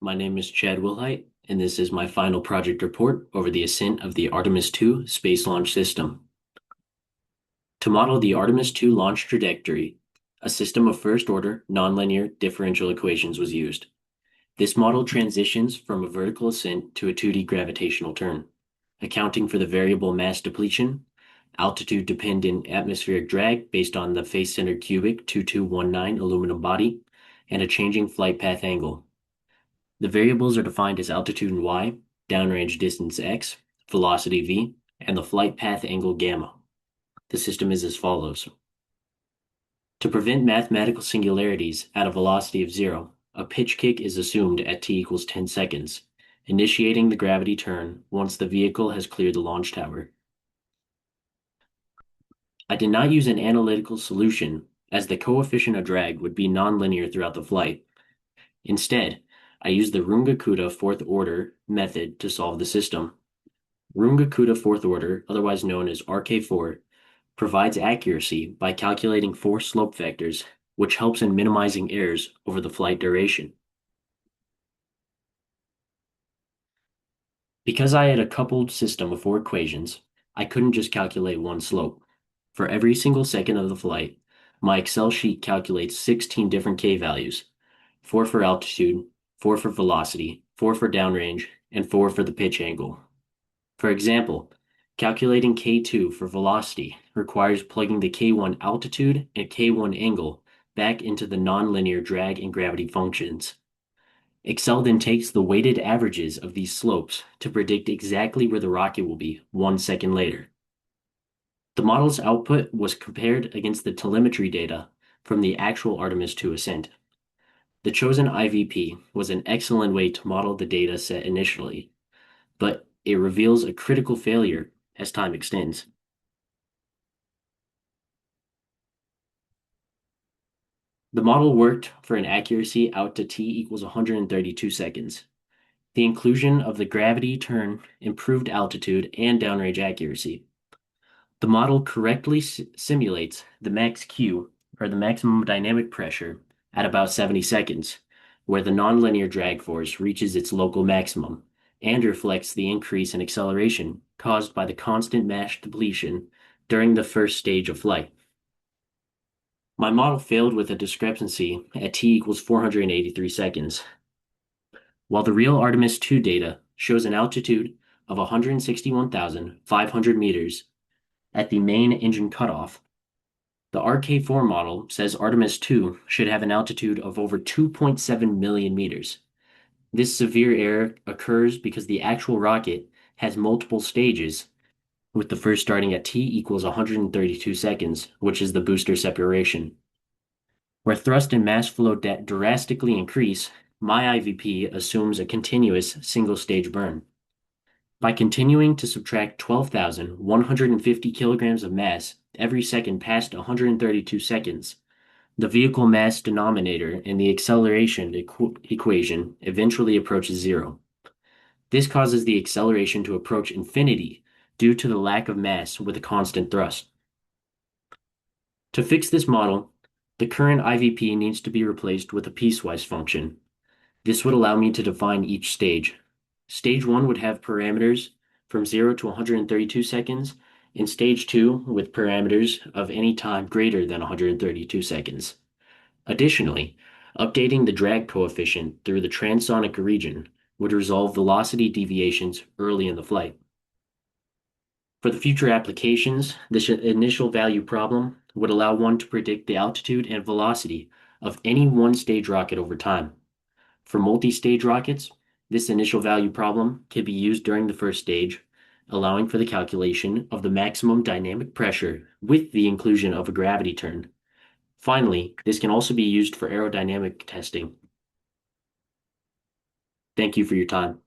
My name is Chad Wilhite, and this is my final project report over the ascent of the Artemis II space launch system. To model the Artemis II launch trajectory, a system of first-order nonlinear differential equations was used. This model transitions from a vertical ascent to a 2D gravitational turn, accounting for the variable mass depletion, altitude-dependent atmospheric drag based on the face-centered cubic 2219 aluminum body, and a changing flight path angle. The variables are defined as altitude in y, downrange distance x, velocity v, and the flight path angle gamma. The system is as follows. To prevent mathematical singularities at a velocity of 0, a pitch kick is assumed at t equals 10 seconds, initiating the gravity turn once the vehicle has cleared the launch tower. I did not use an analytical solution, as the coefficient of drag would be nonlinear throughout the flight. Instead, I used the Runge-Kutta fourth order method to solve the system. Runge-Kutta fourth order, otherwise known as RK4, provides accuracy by calculating four slope vectors, which helps in minimizing errors over the flight duration. Because I had a coupled system of four equations, I couldn't just calculate one slope. For every single second of the flight, my Excel sheet calculates 16 different K values, 4 for altitude, 4 for velocity, 4 for downrange, and 4 for the pitch angle. For example, calculating K2 for velocity requires plugging the K1 altitude and K1 angle back into the nonlinear drag and gravity functions. Excel then takes the weighted averages of these slopes to predict exactly where the rocket will be 1 second later. The model's output was compared against the telemetry data from the actual Artemis II ascent. The chosen IVP was an excellent way to model the data set initially, but it reveals a critical failure as time extends. The model worked for an accuracy out to t equals 132 seconds. The inclusion of the gravity turn improved altitude and downrange accuracy. The model correctly simulates the max Q, or the maximum dynamic pressure, at about 70 seconds, where the nonlinear drag force reaches its local maximum and reflects the increase in acceleration caused by the constant mass depletion during the first stage of flight. My model failed with a discrepancy at t equals 483 seconds. While the real Artemis II data shows an altitude of 161,500 meters at the main engine cutoff, the RK4 model says Artemis II should have an altitude of over 2.7 million meters. This severe error occurs because the actual rocket has multiple stages, with the first starting at t equals 132 seconds, which is the booster separation. Where thrust and mass flow drastically increase, my IVP assumes a continuous single-stage burn. By continuing to subtract 12,150 kilograms of mass every second past 132 seconds, the vehicle mass denominator in the acceleration equation eventually approaches zero. This causes the acceleration to approach infinity due to the lack of mass with a constant thrust. To fix this model, the current IVP needs to be replaced with a piecewise function. This would allow me to define each stage. Stage 1 would have parameters from 0 to 132 seconds, and Stage 2 with parameters of any time greater than 132 seconds. Additionally, updating the drag coefficient through the transonic region would resolve velocity deviations early in the flight. For the future applications, this initial value problem would allow one to predict the altitude and velocity of any one-stage rocket over time. For multi-stage rockets, this initial value problem can be used during the first stage, allowing for the calculation of the maximum dynamic pressure with the inclusion of a gravity turn. Finally, this can also be used for aerodynamic testing. Thank you for your time.